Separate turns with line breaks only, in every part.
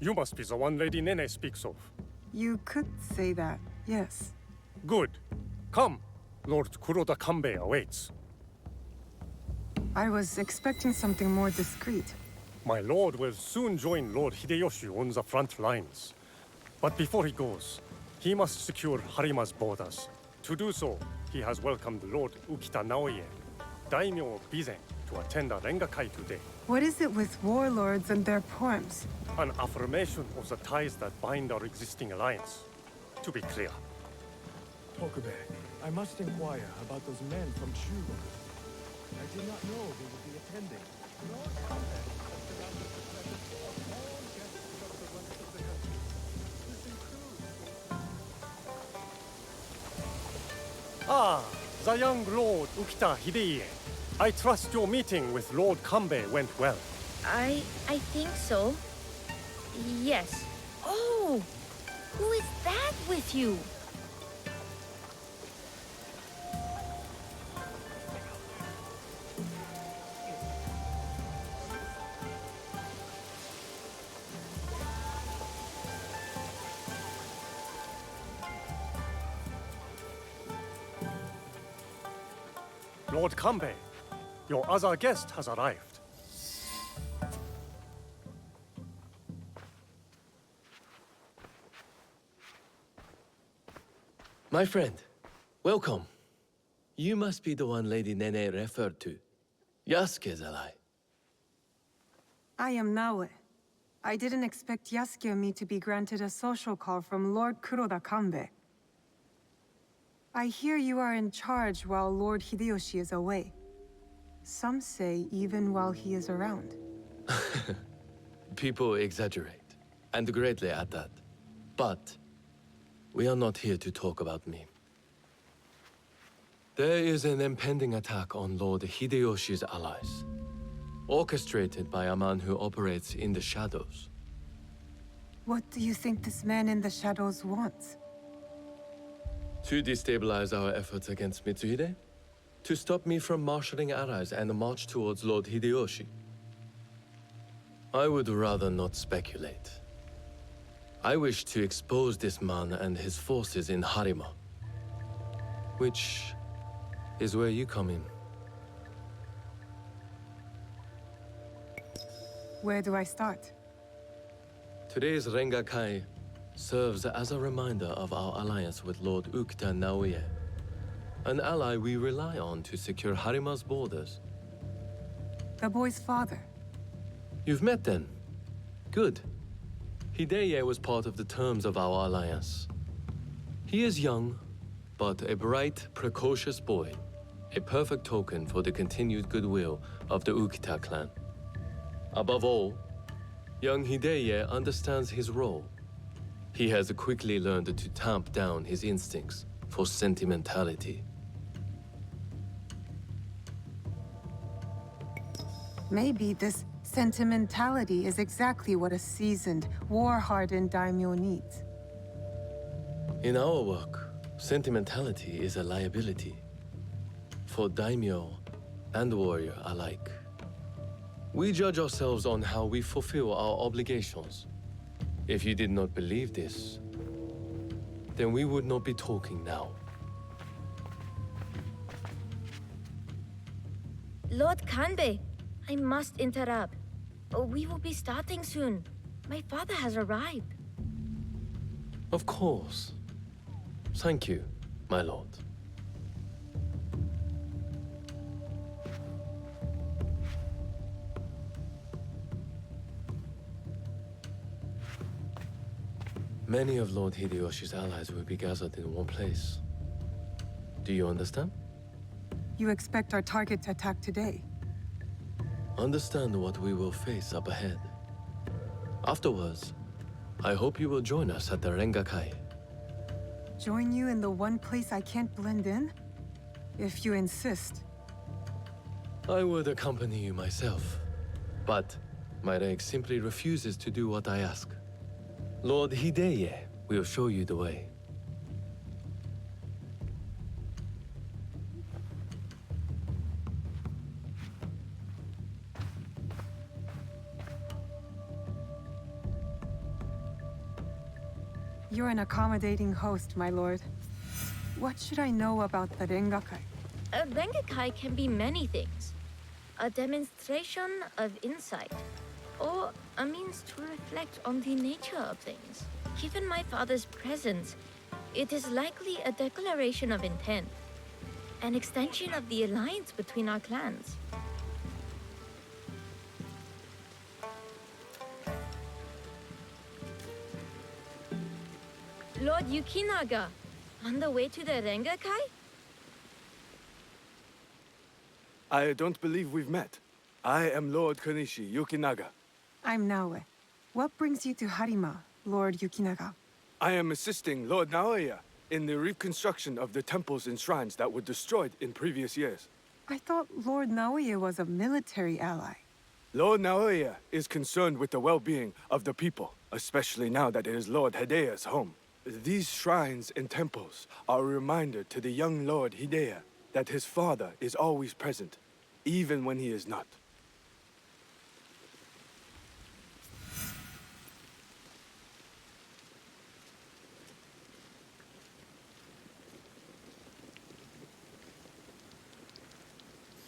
You must be the one Lady Nene speaks of.
You could say that, yes.
Good. Come. Lord Kuroda Kanbei awaits.
I was expecting something more discreet.
My lord will soon join Lord Hideyoshi on the front lines. But before he goes, he must secure Harima's borders. To do so, he has welcomed Lord Ukita Naoye, daimyo of Bizen, to attend a Rengakai today.
What is it with warlords and their poems?
An affirmation of the ties that bind our existing alliance. To be clear,
Tokube, I must inquire about those men from Chugo. I did not know they would be attending. Lord Conrad has surrounded the presence of all guests from the rest of the country. This includes...
the young Lord Ukita Hideye. I trust your meeting with Lord Kanbei went well.
I think so. Yes. Oh! Who is that with you?
Lord Kanbei, your other guest has arrived.
My friend, welcome. You must be the one Lady Nene referred to. Yasuke's ally.
I am Naoe. I didn't expect Yasuke and me to be granted a social call from Lord Kuroda Kanbei. I hear you are in charge while Lord Hideyoshi is away. Some say even while he is around.
People exaggerate, and greatly at that. But we are not here to talk about me. There is an impending attack on Lord Hideyoshi's allies, orchestrated by a man who operates in the shadows.
What do you think this man in the shadows wants?
To destabilize our efforts against Mitsuhide? To stop me from marshaling allies and march towards Lord Hideyoshi? I would rather not speculate. I wish to expose this man and his forces in Harima. Which is where you come in.
Where do I start?
Today's Rengakai serves as a reminder of our alliance with Lord Ukita Naoye, an ally we rely on to secure Harima's borders.
The boy's father.
You've met then? Good. Hideye was part of the terms of our alliance. He is young, but a bright, precocious boy, a perfect token for the continued goodwill of the Ukita clan. Above all, young Hideye understands his role. He has quickly learned to tamp down his instincts for sentimentality.
Maybe this sentimentality is exactly what a seasoned, war-hardened daimyo needs.
In our work, sentimentality is a liability for daimyo and warrior alike. We judge ourselves on how we fulfill our obligations. If you did not believe this, then we would not be talking now.
Lord Kanbei, I must interrupt. We will be starting soon. My father has arrived.
Of course. Thank you, my lord. Many of Lord Hideyoshi's allies will be gathered in one place. Do you understand?
You expect our target to attack today?
Understand what we will face up ahead. Afterwards, I hope you will join us at the Rengakai.
Join you in the one place I can't blend in? If you insist.
I would accompany you myself, but my rank simply refuses to do what I ask. Lord Hideye will show you the way.
You're an accommodating host, my lord. What should I know about the Rengakai?
A Rengakai can be many things. A demonstration of insight, or a means to reflect on the nature of things. Given my father's presence, it is likely a declaration of intent, an extension of the alliance between our clans. Lord Yukinaga, on the way to the Rengakai?
I don't believe we've met. I am Lord Kanishi Yukinaga.
I'm Naoe. What brings you to Harima, Lord Yukinaga?
I am assisting Lord Naoya in the reconstruction of the temples and shrines that were destroyed in previous years.
I thought Lord Naoya was a military ally.
Lord Naoya is concerned with the well-being of the people, especially now that it is Lord Hideya's home. These shrines and temples are a reminder to the young Lord Hidea that his father is always present, even when he is not.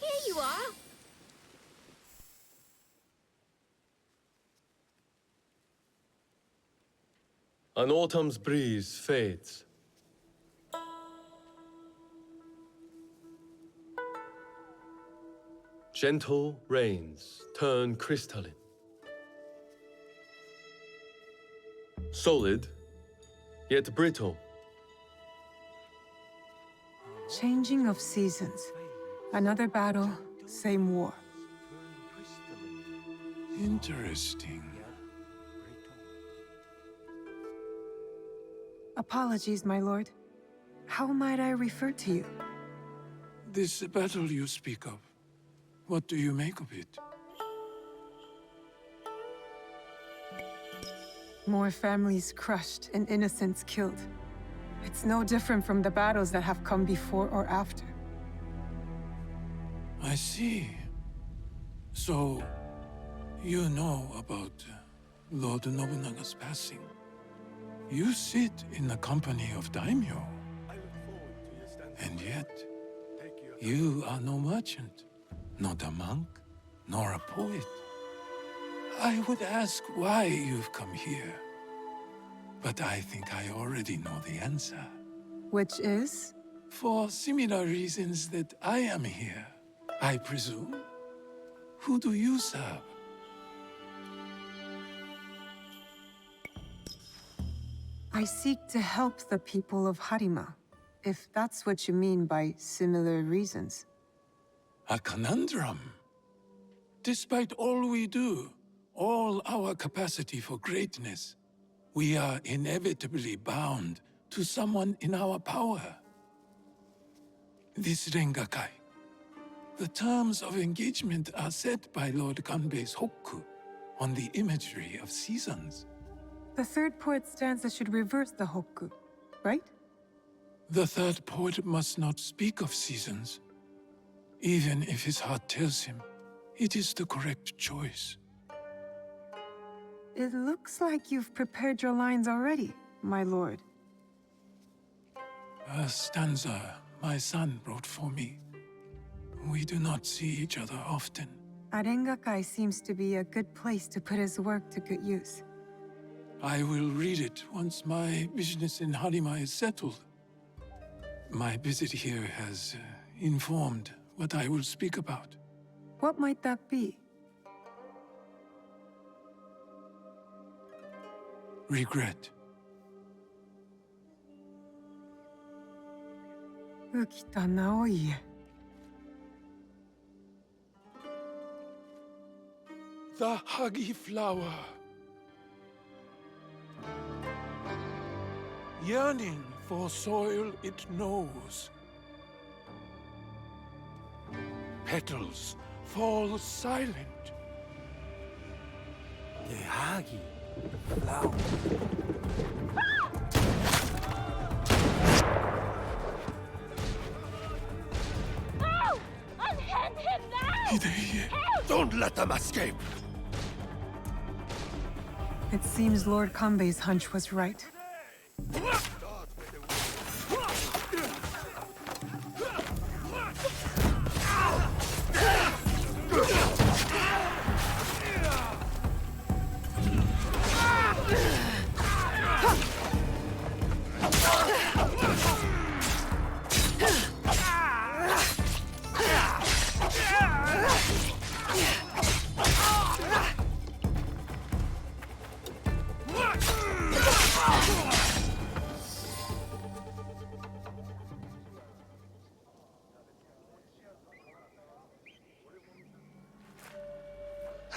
Here you are!
An autumn's breeze fades. Gentle rains turn crystalline. Solid, yet brittle.
Changing of seasons. Another battle, same war.
Interesting.
Apologies, my lord. How might I refer to you?
This battle you speak of, what do you make of it?
More families crushed and innocents killed. It's no different from the battles that have come before or after.
I see. So, you know about Lord Nobunaga's passing. You sit in the company of daimyo, and yet you are no merchant, not a monk, nor a poet. I would ask why you've come here, but I think I already know the answer.
Which is?
For similar reasons that I am here, I presume. Who do you serve?
I seek to help the people of Harima, if that's what you mean by similar reasons.
A conundrum. Despite all we do, all our capacity for greatness, we are inevitably bound to someone in our power. This Rengakai. The terms of engagement are set by Lord Kanbei's Hokku on the imagery of seasons.
The third poet stanza should reverse the Hokku, right?
The third poet must not speak of seasons. Even if his heart tells him, it is the correct choice.
It looks like you've prepared your lines already, my lord.
A stanza my son wrote for me. We do not see each other often.
Rengakai seems to be a good place to put his work to good use.
I will read it once my business in Harima is settled. My visit here has informed what I will speak about.
What might that be?
Regret.
Ukita Naoie.
The Hagi flower. Yearning for soil it knows. Petals fall silent.
The Hagi flower.
No! Unhand him now!
Hideye.
Don't let them escape!
It seems Lord Kanbei's hunch was right.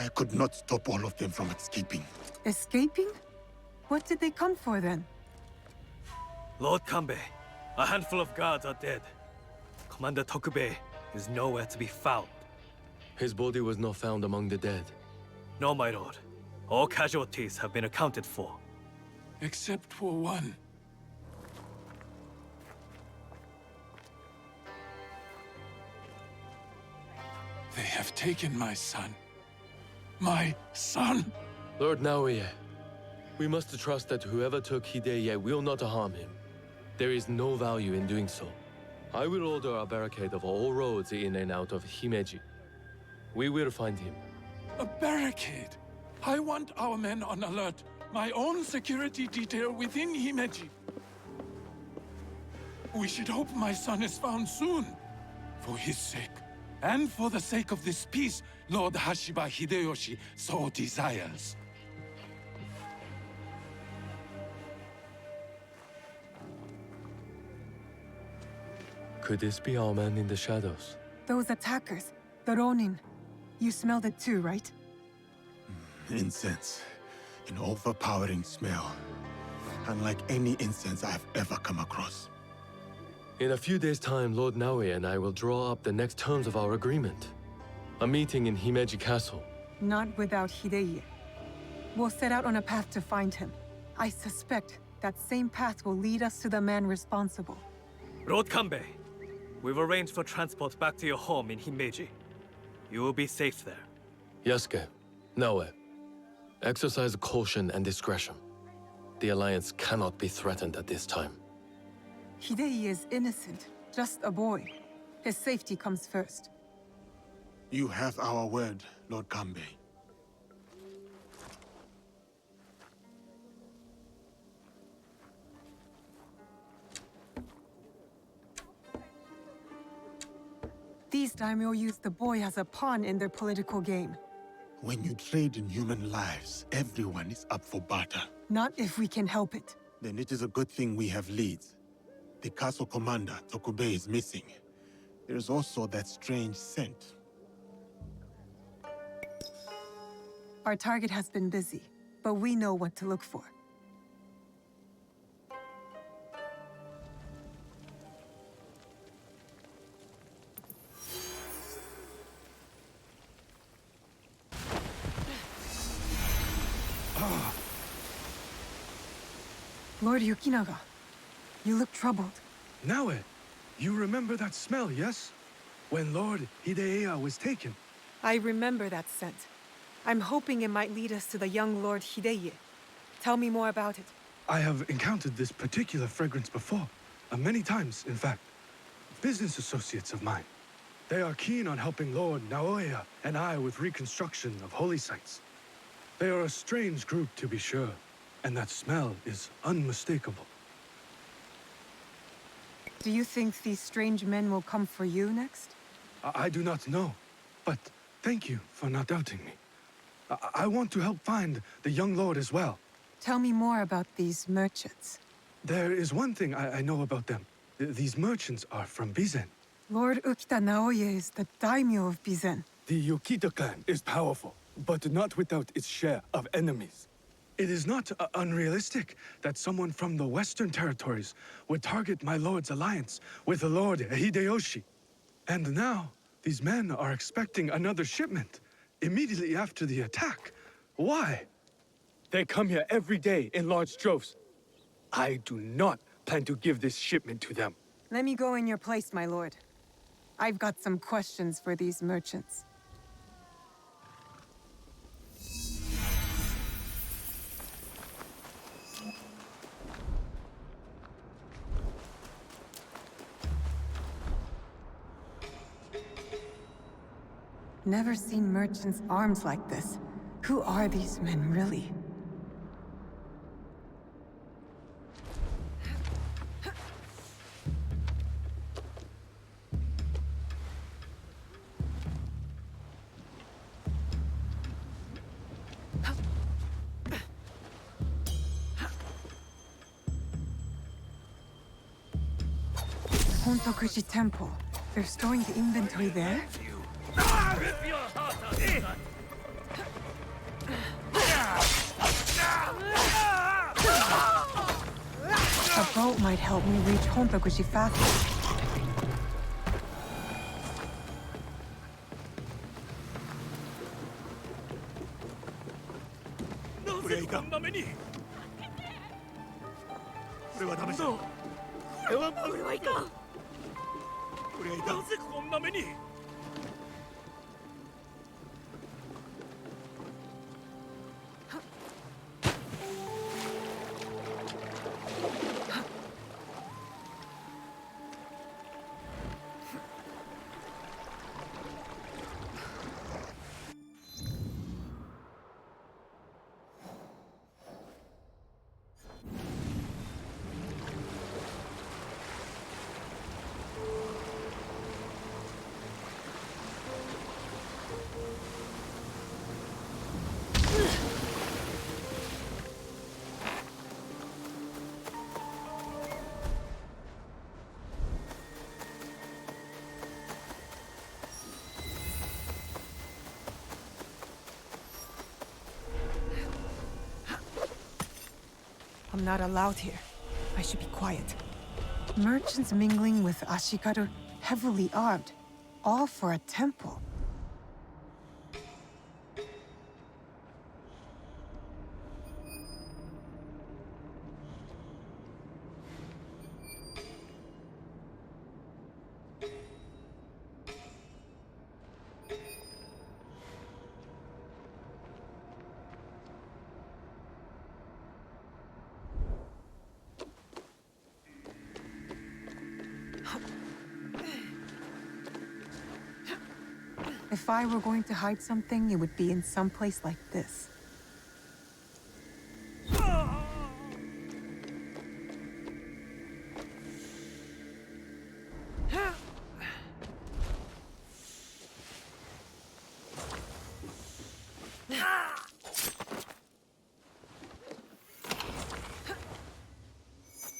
I could not stop all of them from escaping.
Escaping? What did they come for then?
Lord Kanbei, a handful of guards are dead. Commander Tokubei is nowhere to be found.
His body was not found among the dead.
No, my lord. All casualties have been accounted for.
Except for one. They have taken my son. My son!
Lord Naoya, we must trust that whoever took Hideye will not harm him. There is no value in doing so. I will order a barricade of all roads in and out of Himeji. We will find him.
A barricade! I want our men on alert. My own security detail within Himeji. We should hope my son is found soon. For his sake. And for the sake of this peace, Lord Hashiba Hideyoshi so desires.
Could this be our man in the shadows?
Those attackers, the Ronin. You smelled it too, right?
Incense. An overpowering smell. Unlike any incense I've ever come across.
In a few days' time, Lord Naoya and I will draw up the next terms of our agreement. A meeting in Himeji Castle.
Not without Hideye. We'll set out on a path to find him. I suspect that same path will lead us to the man responsible.
Lord Kanbei, we've arranged for transport back to your home in Himeji. You will be safe there.
Yasuke, Naoya, exercise caution and discretion. The Alliance cannot be threatened at this time.
Hideye is innocent, just a boy. His safety comes first.
You have our word, Lord Kanbei.
These daimyo use the boy as a pawn in their political game.
When you trade in human lives, everyone is up for barter.
Not if we can help it.
Then it is a good thing we have leads. The castle commander, Tokubei, is missing. There is also that strange scent.
Our target has been busy, but we know what to look for. Lord Yukinaga, you look troubled.
Naoe, you remember that smell, yes? When Lord Hideya was taken.
I remember that scent. I'm hoping it might lead us to the young Lord Hideye. Tell me more about it.
I have encountered this particular fragrance before. Many times, in fact. Business associates of mine. They are keen on helping Lord Naoya and I with reconstruction of holy sites. They are a strange group, to be sure, and that smell is unmistakable.
Do you think these strange men will come for you next?
I do not know, but thank you for not doubting me. I want to help find the young lord as well.
Tell me more about these merchants.
There is one thing I know about them. These merchants are from Bizen.
Lord Ukita Naoya is the daimyo of Bizen.
The Yokita clan is powerful, but not without its share of enemies. It is not unrealistic that someone from the Western territories would target my lord's alliance with the Lord Hideyoshi. And now, these men are expecting another shipment immediately after the attack. Why? They come here every day in large droves. I do not plan to give this shipment to them.
Let me go in your place, my lord. I've got some questions for these merchants. Never seen merchants' arms like this. Who are these men, really? Hontokuji Temple. They're storing the inventory there? A boat might help me reach Hontokuji faster.
これはいかん。これはダメだ。これはいかん。これはいかん。なぜこんな目に。
I'm not allowed here. I should be quiet. Merchants mingling with Ashikaru, heavily armed. All for a temple. If I were going to hide something, it would be in some place like this.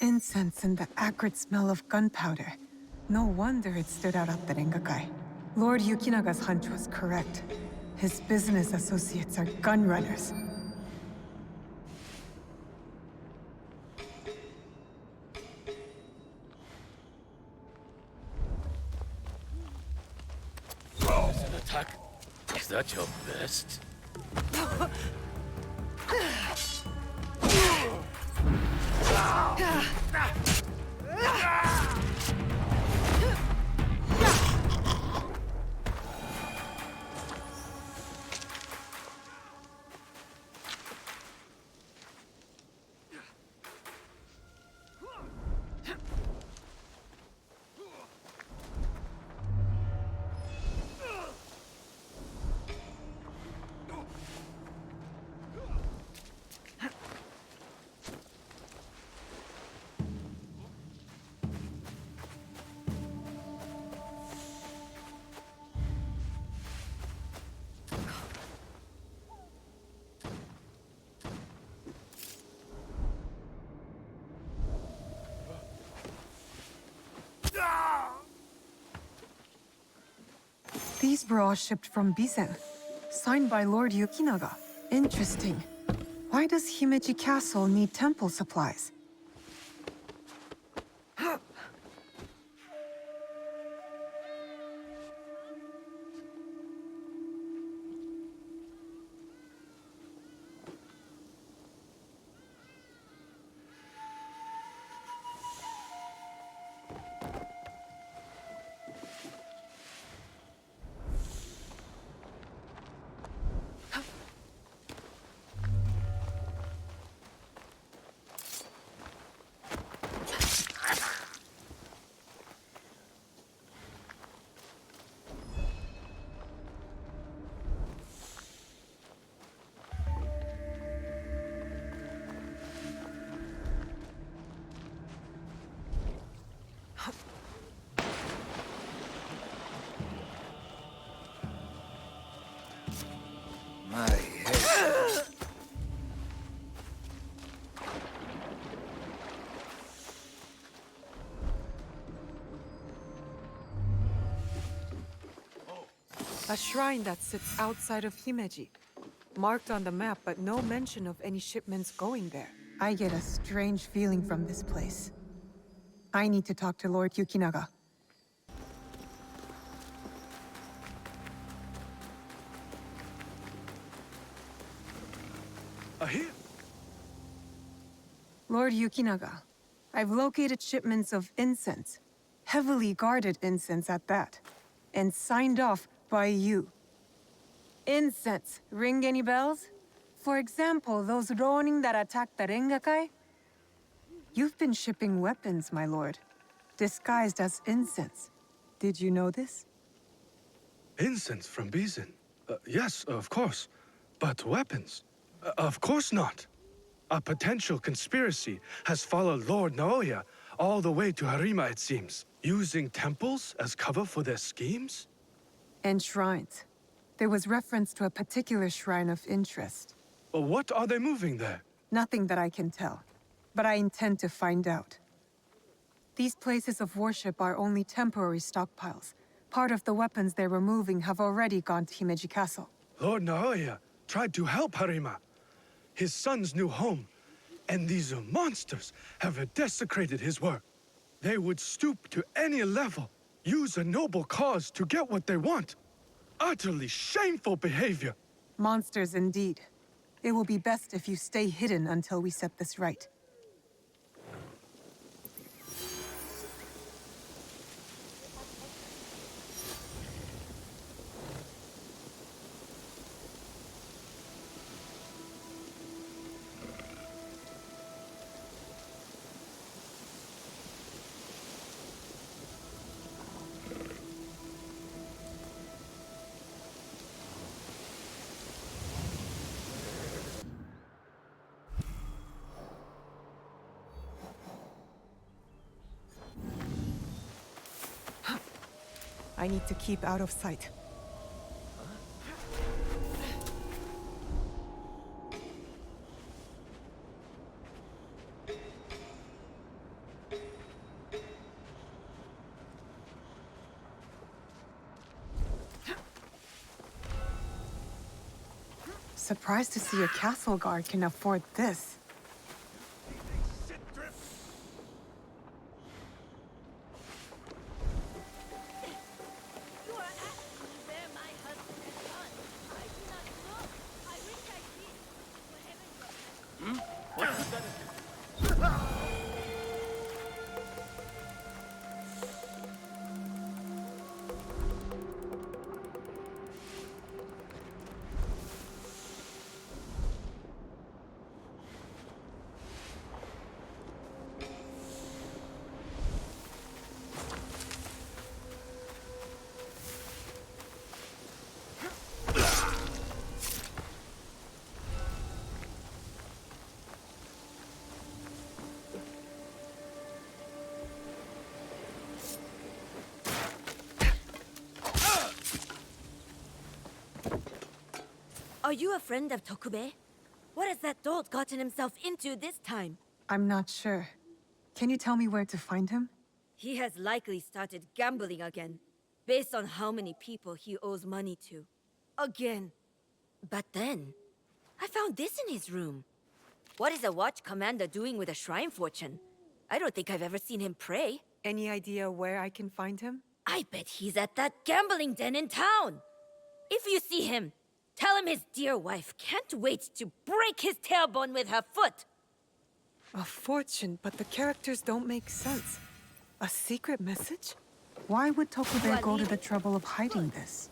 Incense and the acrid smell of gunpowder. No wonder it stood out at the Rengakai. Lord Yukinaga's hunch was correct. His business associates are gun runners.
As an attack? Is that your best?
These were all shipped from Bizen, signed by Lord Yukinaga. Interesting. Why does Himeji Castle need temple supplies? A shrine that sits outside of Himeji. Marked on the map, but no mention of any shipments going there. I get a strange feeling from this place. I need to talk to Lord Yukinaga.
Here!
Lord Yukinaga, I've located shipments of incense. Heavily guarded incense at that. And signed off by you. Incense, ring any bells? For example, those Ronin that attacked the Rengakai? You've been shipping weapons, my lord. Disguised as incense. Did you know this?
Incense from Bizin? Yes, of course. But weapons? Of course not. A potential conspiracy has followed Lord Naoya all the way to Harima, it seems. Using temples as cover for their schemes?
And shrines. There was reference to a particular shrine of interest.
What are they moving there?
Nothing that I can tell. But I intend to find out. These places of worship are only temporary stockpiles. Part of the weapons they're removing have already gone to Himeji Castle.
Lord Naoya tried to help Harima, his son's new home, and these monsters have desecrated his work. They would stoop to any level, use a noble cause to get what they want. Utterly shameful behavior.
Monsters indeed. It will be best if you stay hidden until we set this right. I need to keep out of sight. Surprised to see a castle guard can afford this.
You are asking me where my husband has gone. I do not know. I wish I did. For heaven's sake.
Are you a friend of Tokube? What has that dolt gotten himself into this time?
I'm not sure. Can you tell me where to find him?
He has likely started gambling again, based on how many people he owes money to. Again. But then, I found this in his room. What is a watch commander doing with a shrine fortune? I don't think I've ever seen him pray.
Any idea where I can find him?
I bet he's at that gambling den in town. If you see him, tell him his dear wife can't wait to break his tailbone with her foot.
A fortune, but the characters don't make sense. A secret message? Why would Tokube go to the trouble of hiding this?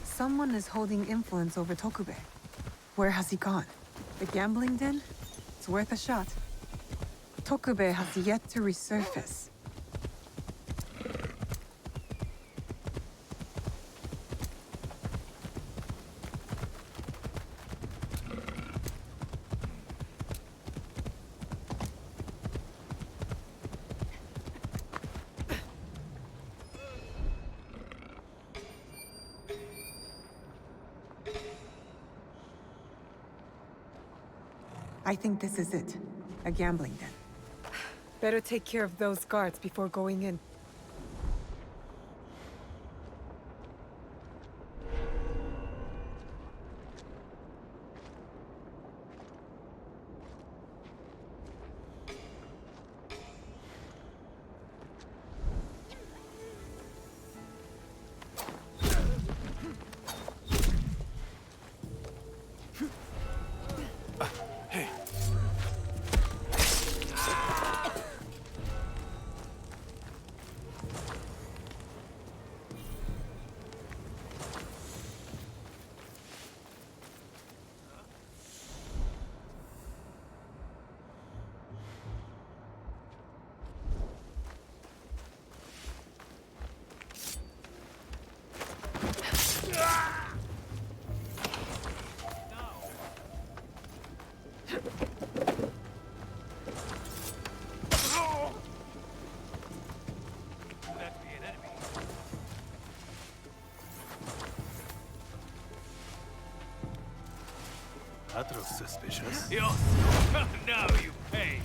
Someone is holding influence over Tokube. Where has he gone? The gambling den? It's worth a shot. Tokube has yet to resurface. I think this is it. A gambling den. Better take care of those guards before going in.
That looks suspicious. Yo, now you pay.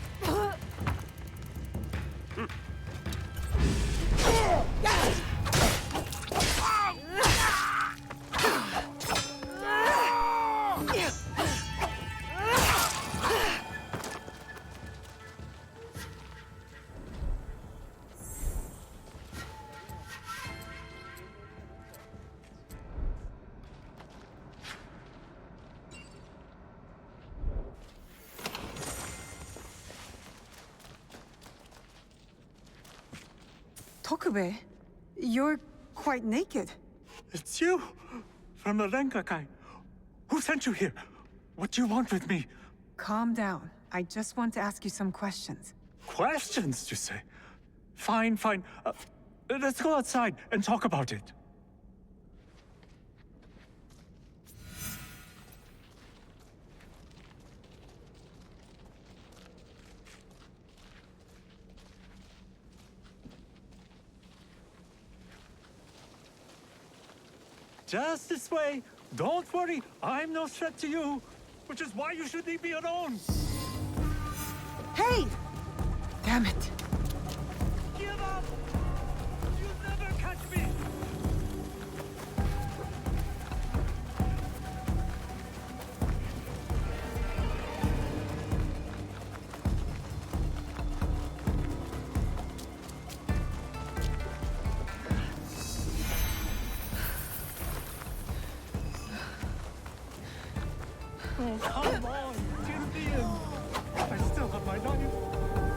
Tokube, you're quite naked.
It's you! From the Rengakai. Who sent you here? What do you want with me?
Calm down. I just want to ask you some questions.
Questions, you say? Fine, fine. Let's go outside and talk about it. Just this way. Don't worry, I'm no threat to you. Which is why you should leave me alone.
Hey! Damn it.
Give up! You'll never catch me! Oh, come on! Get me in! I still have my knife.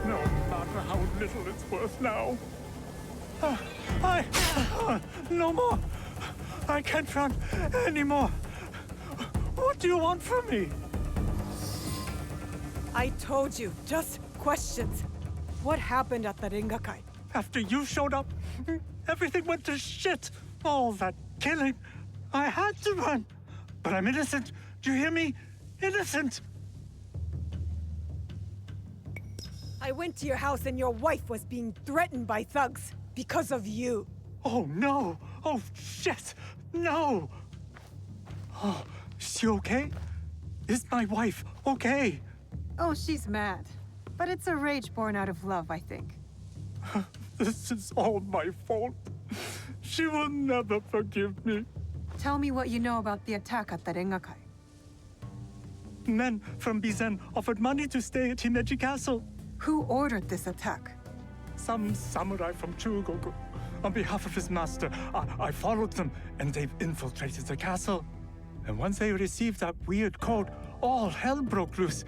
No matter how little it's worth now. No more! I can't run anymore! What do you want from me?
I told you, just questions. What happened at the Rengakai?
After you showed up, everything went to shit! All that killing. I had to run! But I'm innocent. Do you hear me? Innocent!
I went to your house and your wife was being threatened by thugs because of you.
Oh no! Oh shit! No! Oh, is she okay? Is my wife okay?
Oh, she's mad. But it's a rage born out of love, I think.
This is all my fault. She will never forgive me.
Tell me what you know about the attack at the Rengakai.
Men from Bizen offered money to stay at Himeji Castle.
Who ordered this attack?
Some samurai from Chugoku. On behalf of his master, I followed them, and they've infiltrated the castle. And once they received that weird code, all hell broke loose.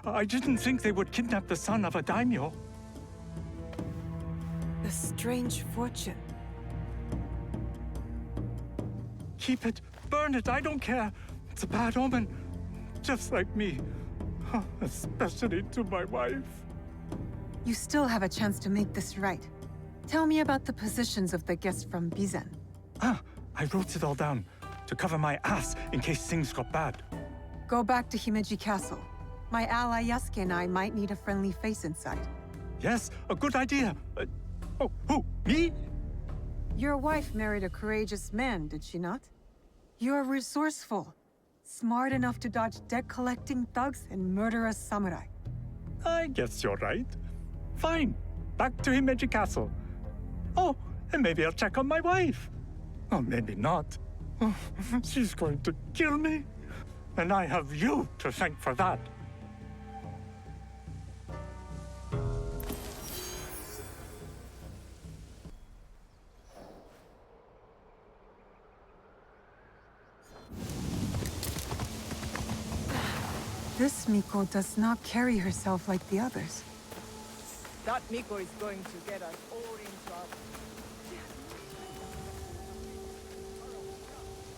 I didn't think they would kidnap the son of a daimyo.
The strange fortune.
Keep it, burn it, I don't care. It's a bad omen, just like me. Especially to my wife.
You still have a chance to make this right. Tell me about the positions of the guests from Bizen.
I wrote it all down to cover my ass in case things got bad.
Go back to Himeji Castle. My ally Yasuke and I might need a friendly face inside.
Yes, a good idea. Who? Me?
Your wife married a courageous man, did she not? You're resourceful. Smart enough to dodge debt-collecting thugs and murderous samurai.
I guess you're right. Fine. Back to Himeji Castle. Oh, and maybe I'll check on my wife. Or maybe not. She's going to kill me. And I have you to thank for that.
This Miko does not carry herself like the others.
That Miko is going to get us all in trouble.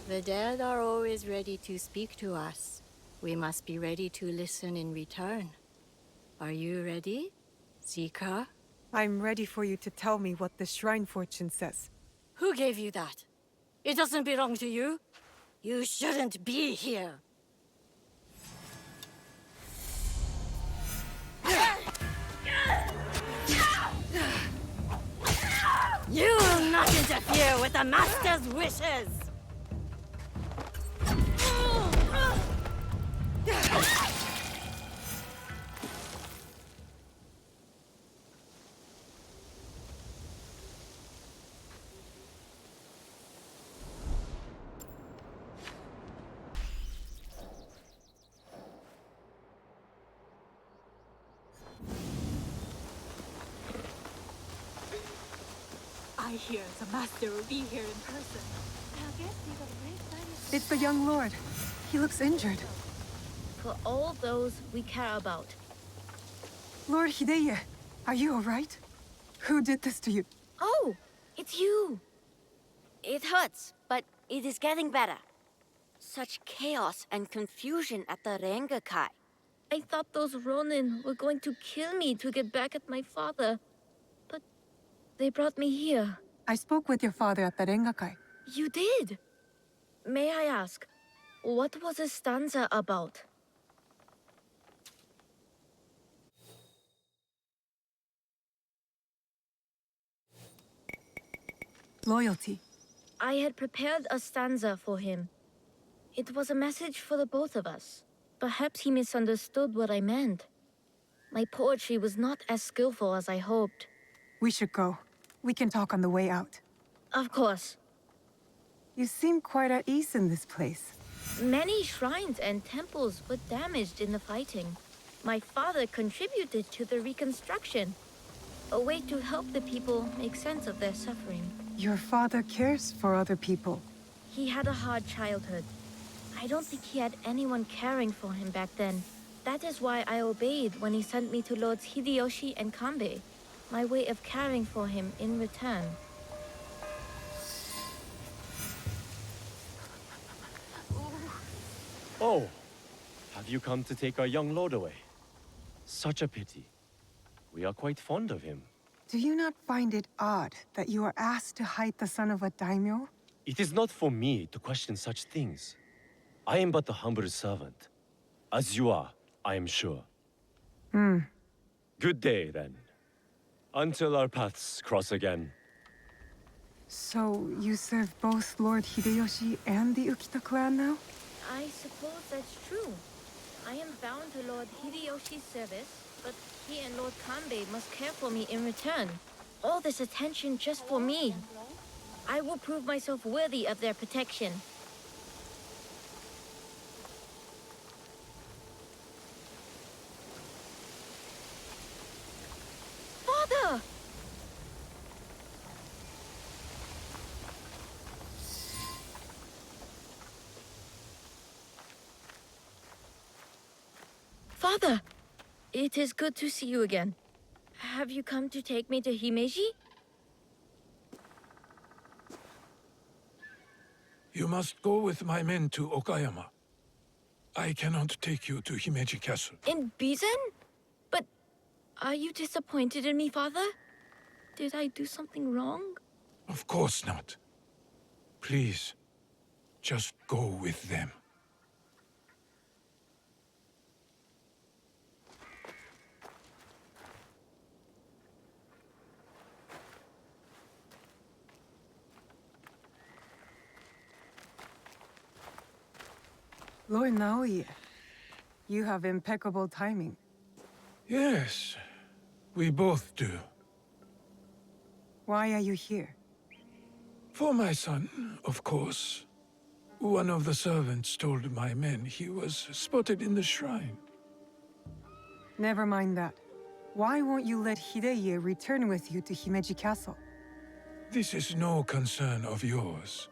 The dead are always ready to speak to us. We must be ready to listen in return. Are you ready, Zika?
I'm ready for you to tell me what the shrine fortune says.
Who gave you that? It doesn't belong to you. You shouldn't be here. You will not interfere with the Master's wishes!
hear the master will be here in person. I guess we got a great time.
It's the young lord. He looks injured.
For all those we care about.
Lord Hideye, are you all right? Who did this to you?
Oh, it's you.
It hurts, but it is getting better. Such chaos and confusion at the Rengakai.
I thought those Ronin were going to kill me to get back at my father. But they brought me here.
I spoke with your father at the Rengakai.
You did? May I ask, what was the stanza about?
Loyalty.
I had prepared a stanza for him. It was a message for the both of us. Perhaps he misunderstood what I meant. My poetry was not as skillful as I hoped.
We should go. We can talk on the way out.
Of course.
You seem quite at ease in this place.
Many shrines and temples were damaged in the fighting. My father contributed to the reconstruction. A way to help the people make sense of their suffering.
Your father cares for other people.
He had a hard childhood. I don't think he had anyone caring for him back then. That is why I obeyed when he sent me to Lords Hideyoshi and Kanbei. My way of caring for him in return.
Oh, have you come to take our young lord away? Such a pity. We are quite fond of him.
Do you not find it odd that you are asked to hide the son of a daimyo?
It is not for me to question such things. I am but a humble servant. As you are, I am sure. Good day, then. Until our paths cross again.
So, you serve both Lord Hideyoshi and the Ukita clan now?
I suppose that's true. I am bound to Lord Hideyoshi's service, but he and Lord Kanbei must care for me in return. All this attention just for me. I will prove myself worthy of their protection. Father! Father! It is good to see you again. Have you come to take me to Himeji?
You must go with my men to Okayama. I cannot take you to Himeji Castle.
In Bizen? But are you disappointed in me, Father? Did I do something wrong?
Of course not. Please, just go with them.
Lord Naoya, you have impeccable timing.
Yes, we both do.
Why are you here?
For my son, of course. One of the servants told my men he was spotted in the shrine.
Never mind that. Why won't you let Hideye return with you to Himeji Castle?
This is no concern of yours.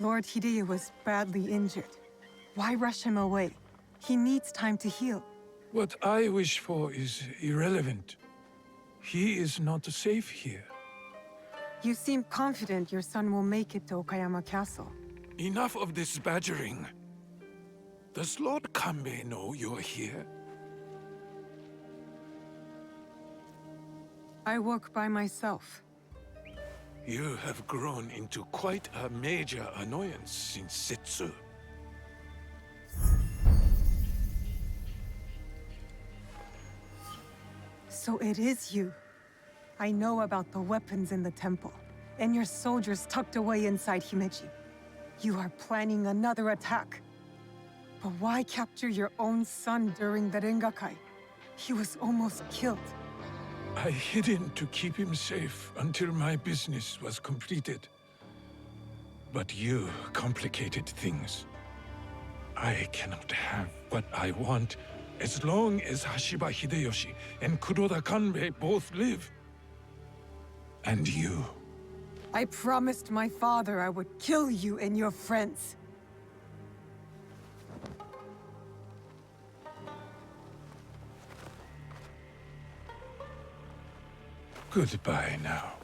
Lord Hideye was badly injured. Why rush him away? He needs time to heal.
What I wish for is irrelevant. He is not safe here.
You seem confident your son will make it to Okayama Castle.
Enough of this badgering. Does Lord Kanbei know you're here?
I work by myself.
You have grown into quite a major annoyance since Setsu.
So it is you. I know about the weapons in the temple, and your soldiers tucked away inside Himeji. You are planning another attack. But why capture your own son during the Rengakai? He was almost killed.
I hid him to keep him safe until my business was completed. But you complicated things. I cannot have what I want as long as Hashiba Hideyoshi and Kuroda Kanbei both live. And you.
I promised my father I would kill you and your friends.
Goodbye now.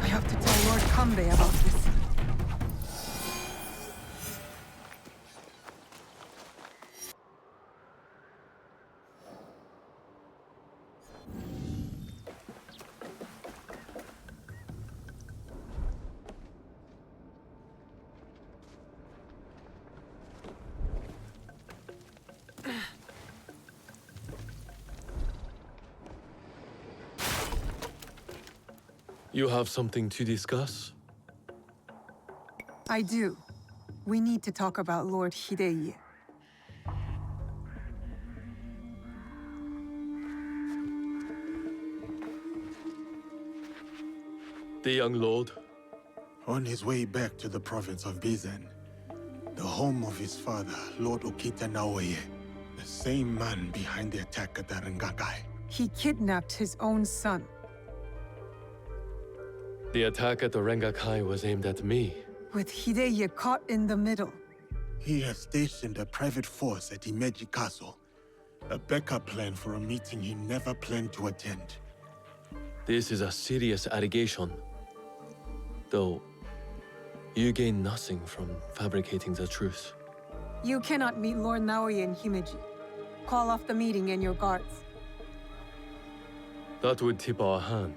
I have to tell Lord Kanbei about this.
You have something to discuss?
I do. We need to talk about Lord Hideye.
The young lord?
On his way back to the province of Bizen, the home of his father, Lord Okita Naoye, the same man behind the attack at the Rengakai.
He kidnapped his own son.
The attack at the Rengakai was aimed at me.
With Hideye caught in the middle.
He has stationed a private force at Himeji Castle, a backup plan for a meeting he never planned to attend.
This is a serious allegation. Though, you gain nothing from fabricating the truth.
You cannot meet Lord Naoye in Himeji. Call off the meeting and your guards.
That would tip our hand.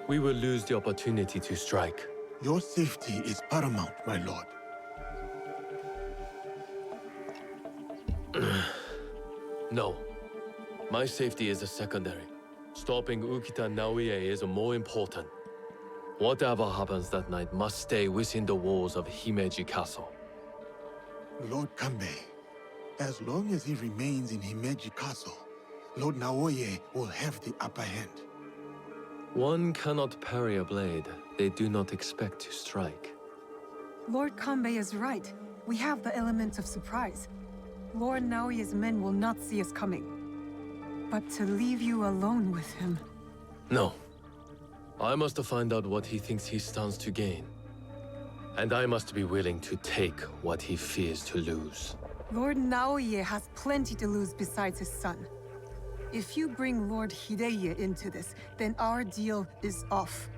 We will lose the opportunity to strike.
Your safety is paramount, my lord.
No. My safety is a secondary. Stopping Ukita Naoye is more important. Whatever happens that night must stay within the walls of Himeji Castle.
Lord Kanbei, as long as he remains in Himeji Castle, Lord Naoye will have the upper hand.
One cannot parry a blade they do not expect to strike.
Lord Kanbei is right. We have the element of surprise. Lord Naoye's men will not see us coming. But to leave you alone with him...
No. I must find out what he thinks he stands to gain. And I must be willing to take what he fears to lose.
Lord Naoye has plenty to lose besides his son. If you bring Lord Hideye into this, then our deal is off.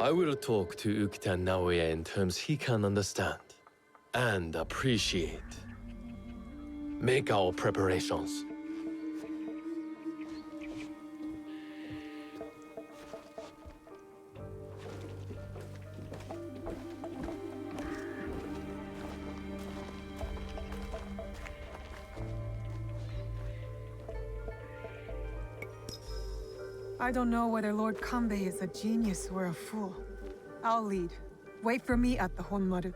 I will talk to Ukita Naoye in terms he can understand and appreciate. Make our preparations.
I don't know whether Lord Kanbei is a genius or a fool. I'll lead. Wait for me at the Honmaru.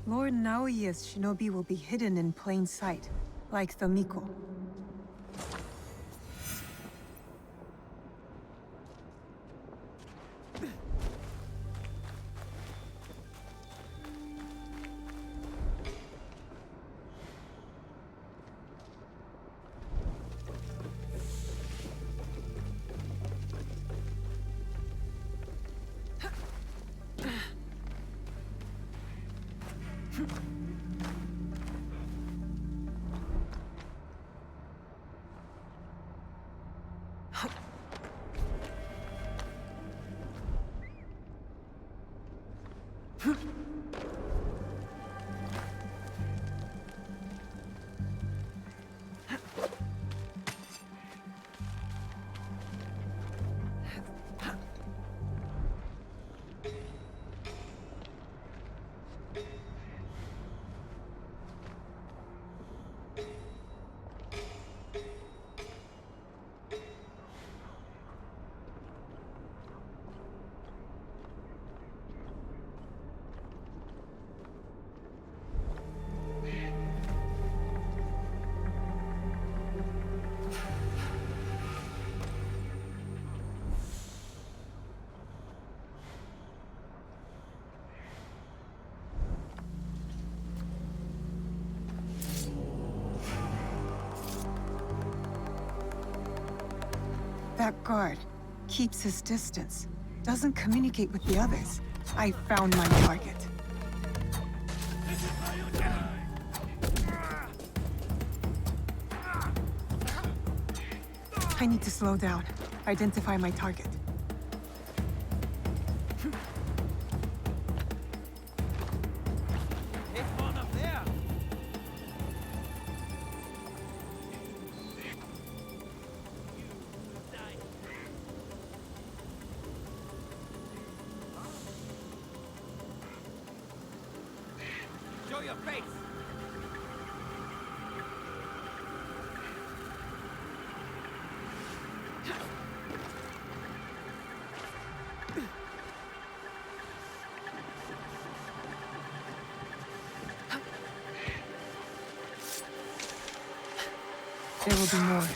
Lord Naoye's shinobi will be hidden in plain sight, like the Miko. That guard keeps his distance, doesn't communicate with the others. I found my target. I need to slow down, identify my target.
Show your face!
There will be more.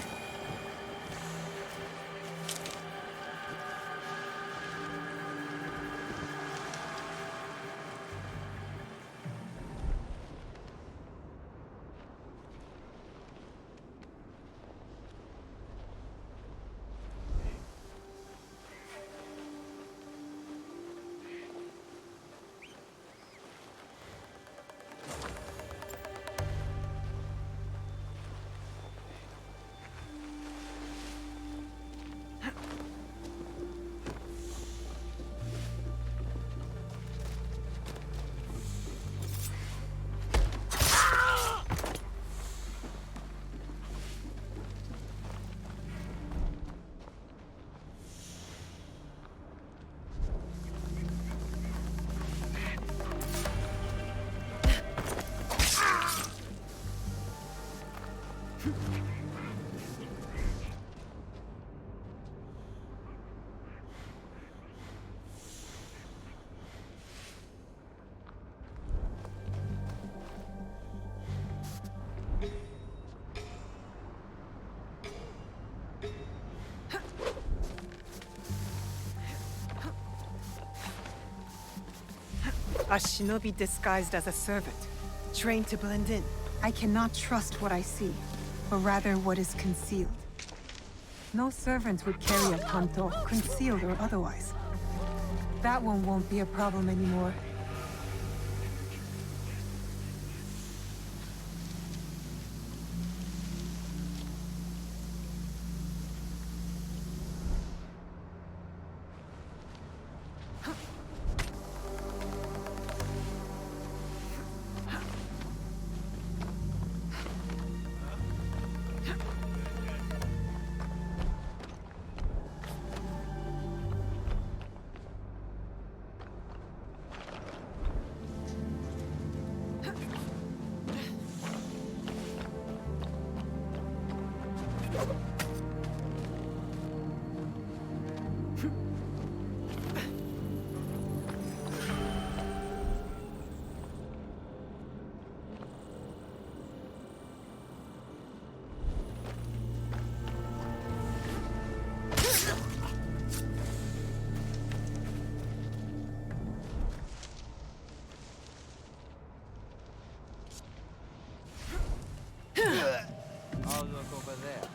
A shinobi disguised as a servant, trained to blend in. I cannot trust what I see, but rather what is concealed. No servant would carry a kanto, concealed or otherwise. That one won't be a problem anymore.
I'll look over there.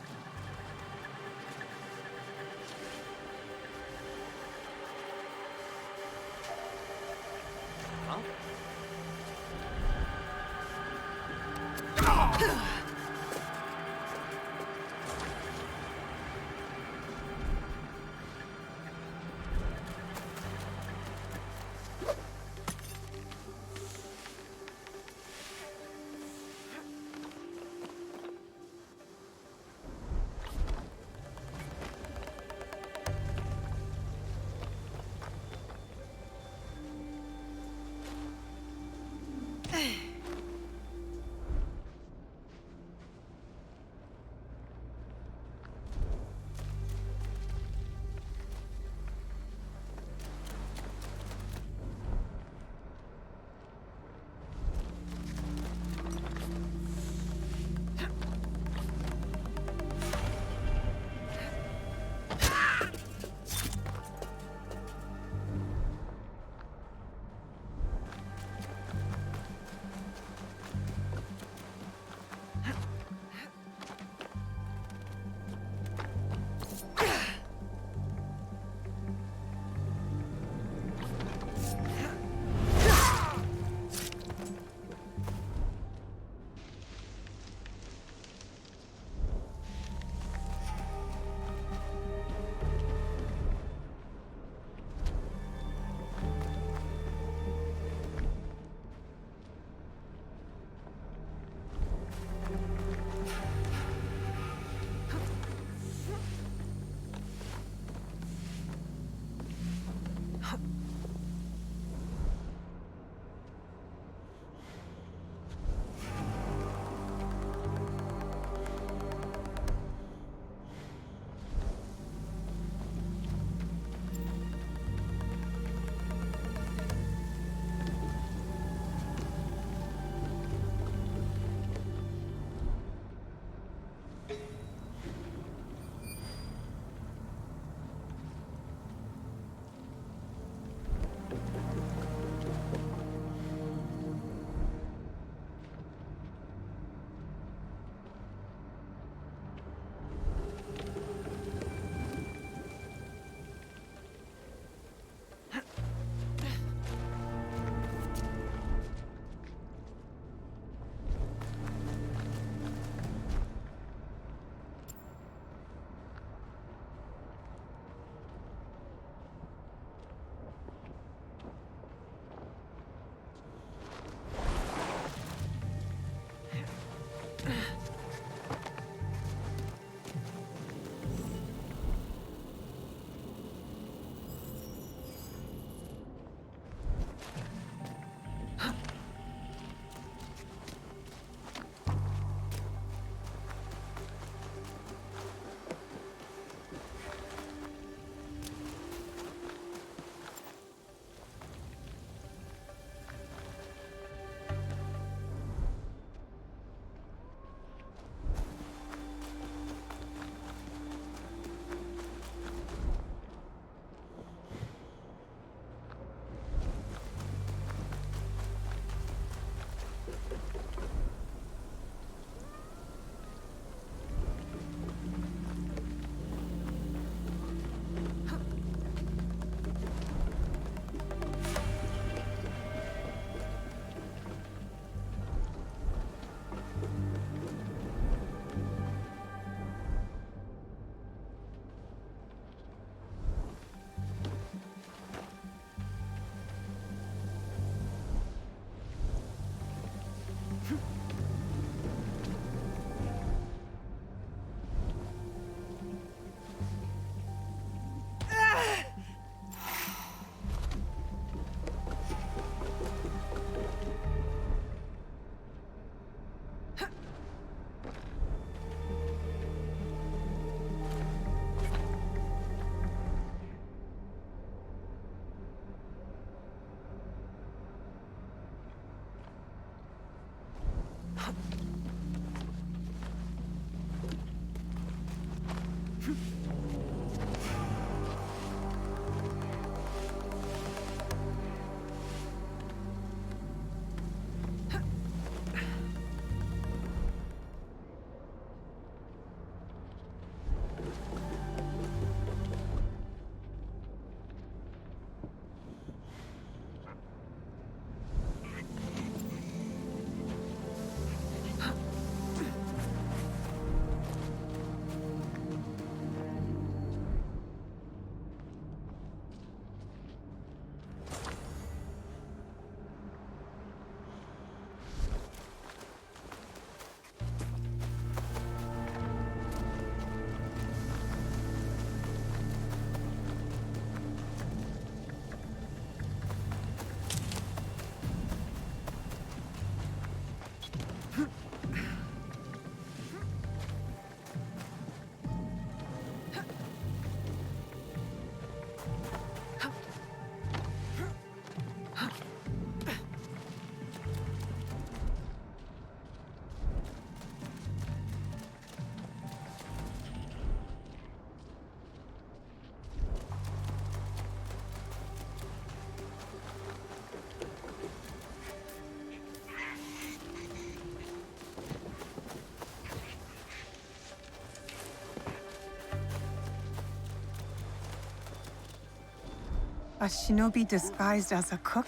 A shinobi disguised as a cook?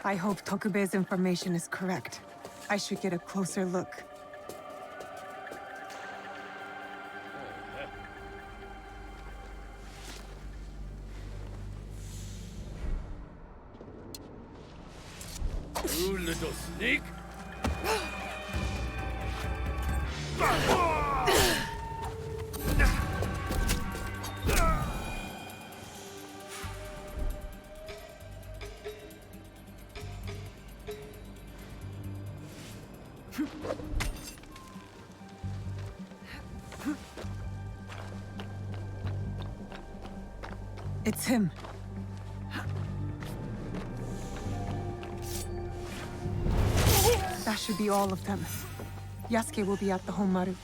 I hope Tokube's information is correct. I should get a closer look.
You little sneak!
It's him. That should be all of them. Yasuke will be at the Honmaru.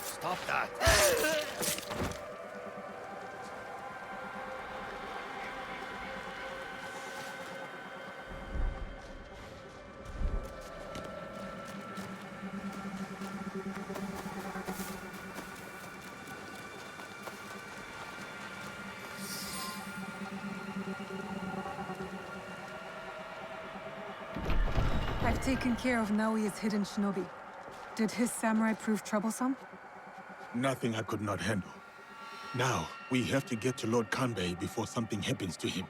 Stop that!
I've taken care of Naoya's hidden shinobi. Did his samurai prove troublesome?
Nothing I could not handle. Now, we have to get to Lord Kanbei before something happens to him.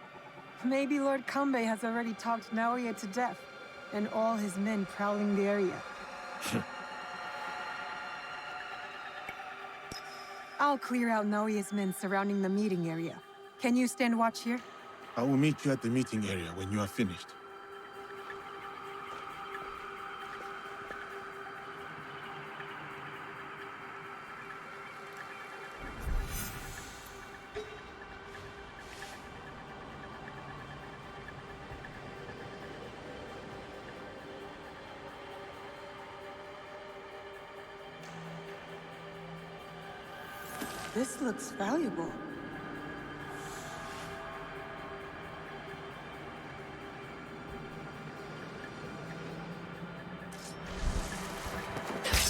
Maybe Lord Kanbei has already talked Naoya to death, and all his men prowling the area. I'll clear out Naoya's men surrounding the meeting area. Can you stand watch here?
I will meet you at the meeting area when you are finished.
This looks valuable.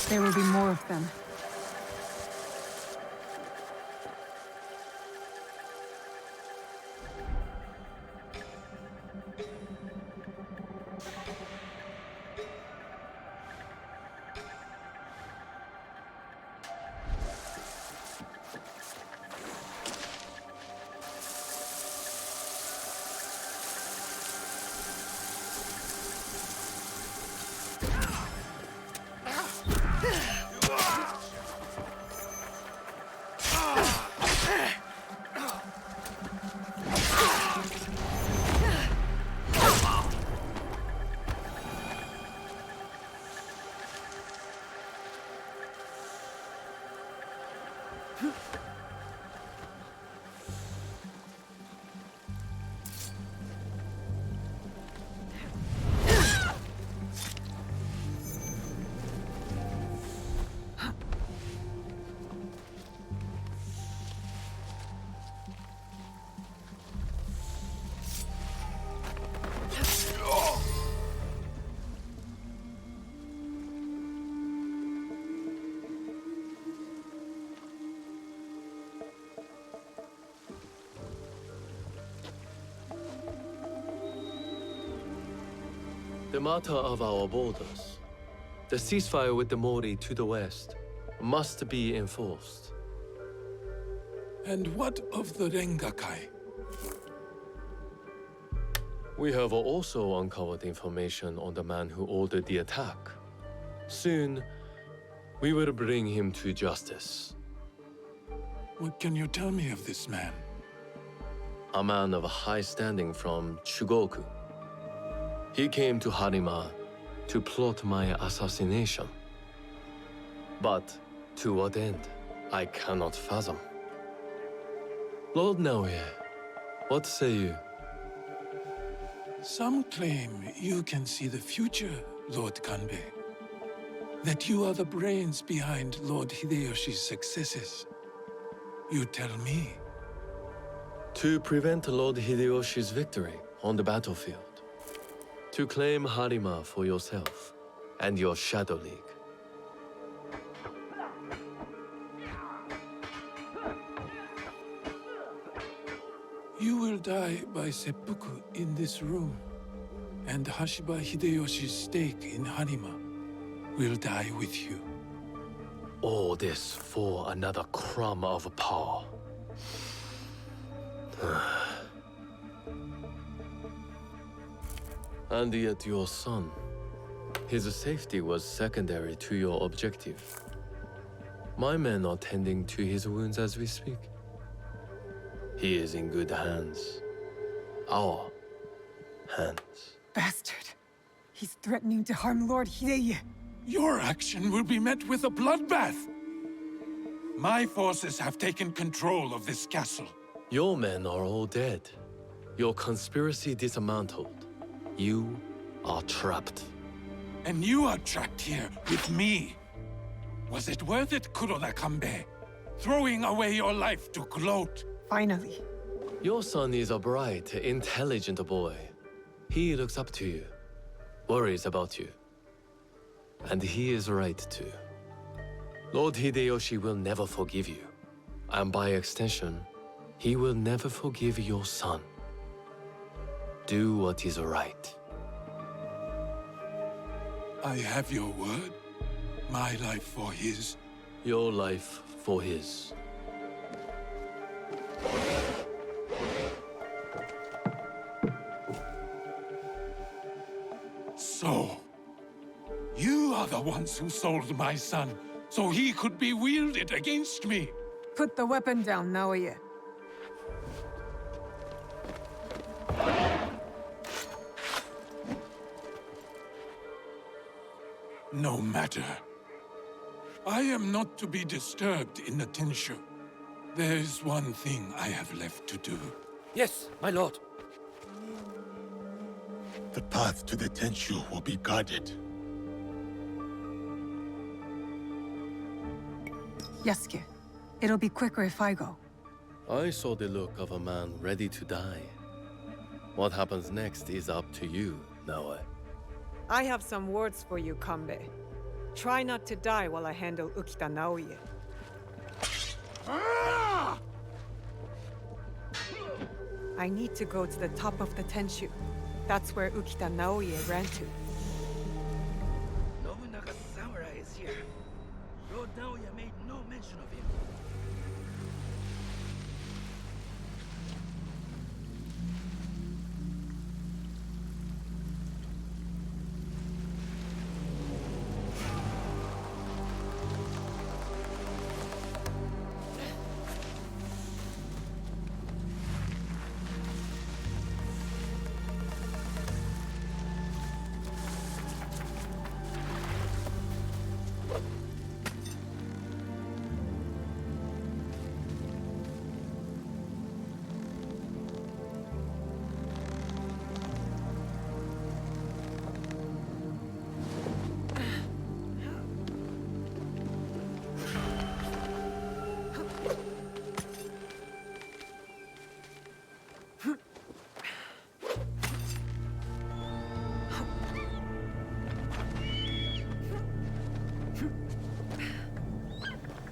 There will be more of them.
The matter of our borders, the ceasefire with the Mori to the west, must be enforced.
And what of the Rengakai?
We have also uncovered information on the man who ordered the attack. Soon, we will bring him to justice.
What can you tell me of this man?
A man of high standing from Chugoku. He came to Harima to plot my assassination. But to what end, I cannot fathom. Lord Naoya, what say you?
Some claim you can see the future, Lord Kanbei. That you are the brains behind Lord Hideyoshi's successes. You tell me.
To prevent Lord Hideyoshi's victory on the battlefield. To claim Harima for yourself and your Shadow League.
You will die by seppuku in this room, and Hashiba Hideyoshi's stake in Harima will die with you.
All this for another crumb of power. And yet your son, his safety was secondary to your objective. My men are tending to his wounds as we speak. He is in good hands. Our hands.
Bastard. He's threatening to harm Lord Hideye.
Your action will be met with a bloodbath! My forces have taken control of this castle.
Your men are all dead. Your conspiracy dismantled. You are trapped.
And you are trapped here with me. Was it worth it, Kuroda Kanbei? Throwing away your life to gloat?
Finally.
Your son is a bright, intelligent boy. He looks up to you, worries about you. And he is right too. Lord Hideyoshi will never forgive you. And by extension, he will never forgive your son. Do what is right.
I have your word. My life for his.
Your life for his.
So, you are the ones who sold my son, so he could be wielded against me.
Put the weapon down, Naoya.
No matter. I am not to be disturbed in the Tenshu. There is one thing I have left to do.
Yes, my lord.
The path to the Tenshu will be guarded.
Yasuke, it'll be quicker if I go.
I saw the look of a man ready to die. What happens next is up to you, Naoe.
I have some words for you, Kanbei. Try not to die while I handle Ukita Naoye. I need to go to the top of the Tenshu. That's where Ukita Naoye ran to.
Nobunaga's samurai is here. Lord Naoya made no mention of him.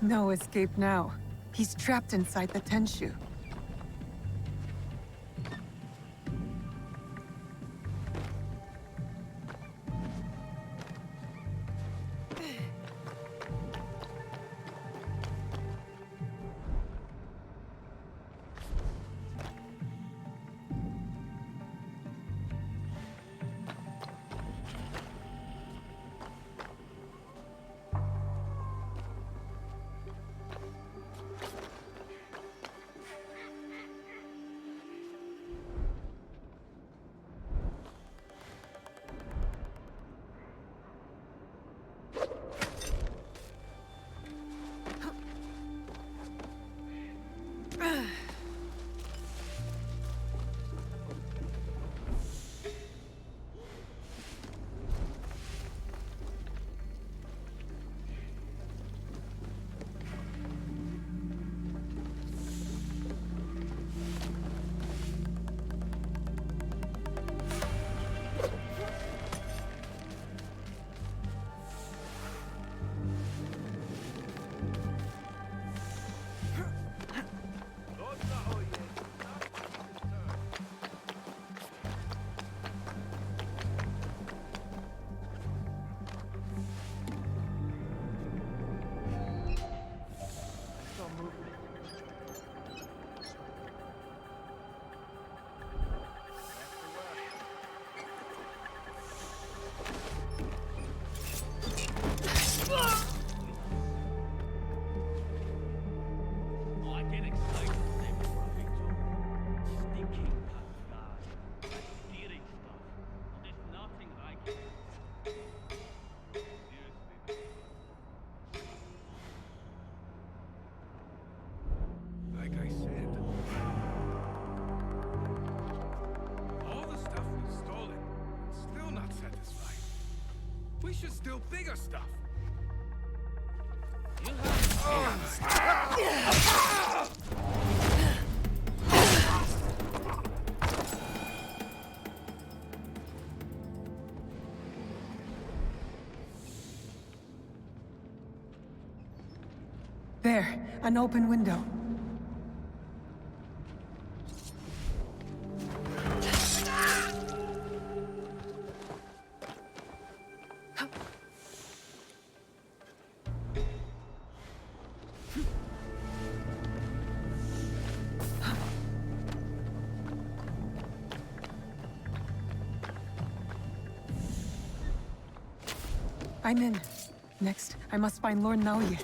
No escape now. He's trapped inside the Tenshu.
still bigger stuff.
There, an open window. I'm in. Next, I must find Lord Naoye.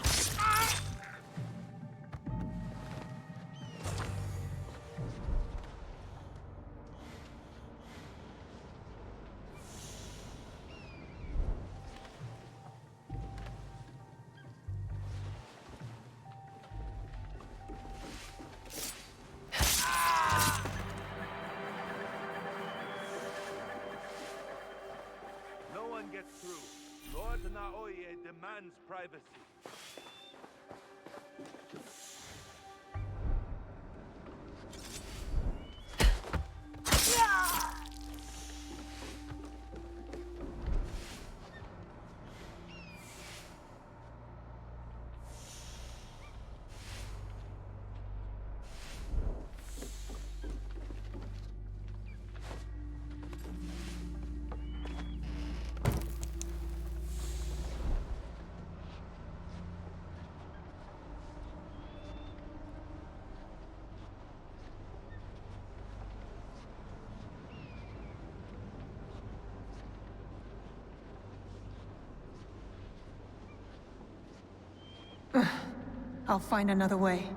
No one gets through. Lord Naoye demands privacy.
I'll find another way.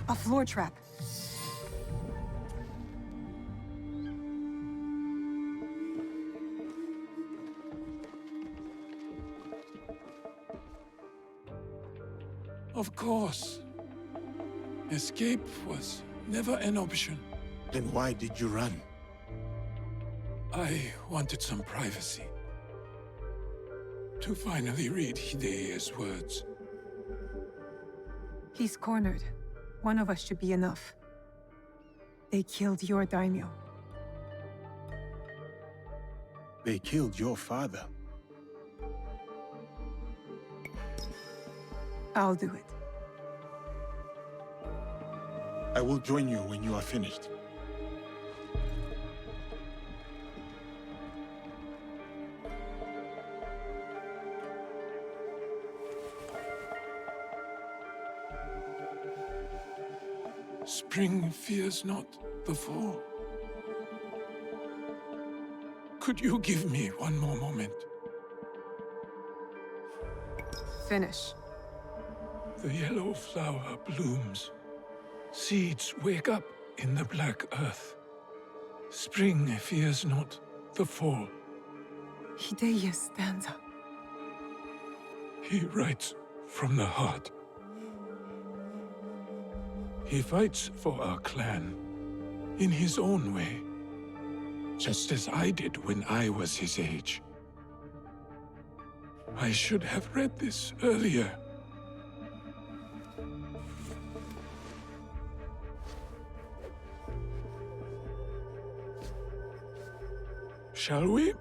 A floor trap.
Of course. Escape was never an option.
Then why did you run?
I wanted some privacy. To finally read Hideye's words.
He's cornered. One of us should be enough. They killed your daimyo.
They killed your father.
I'll do it.
I will join you when you are finished.
Spring fears not the fall. Could you give me one more moment?
Finish.
The yellow flower blooms. Seeds wake up in the black earth. Spring fears not the fall.
Hideye stands up.
He writes from the heart. He fights for our clan in his own way, just as I did when I was his age. I should have read this earlier. Shall we?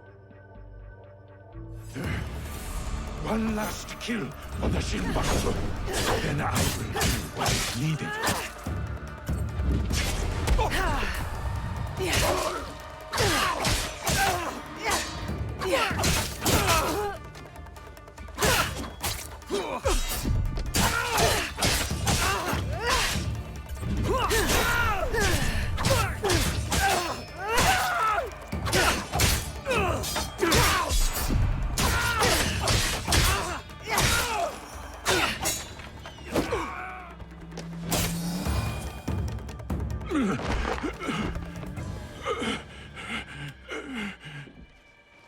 One last kill for the Shinbaku. Then I will do what is needed.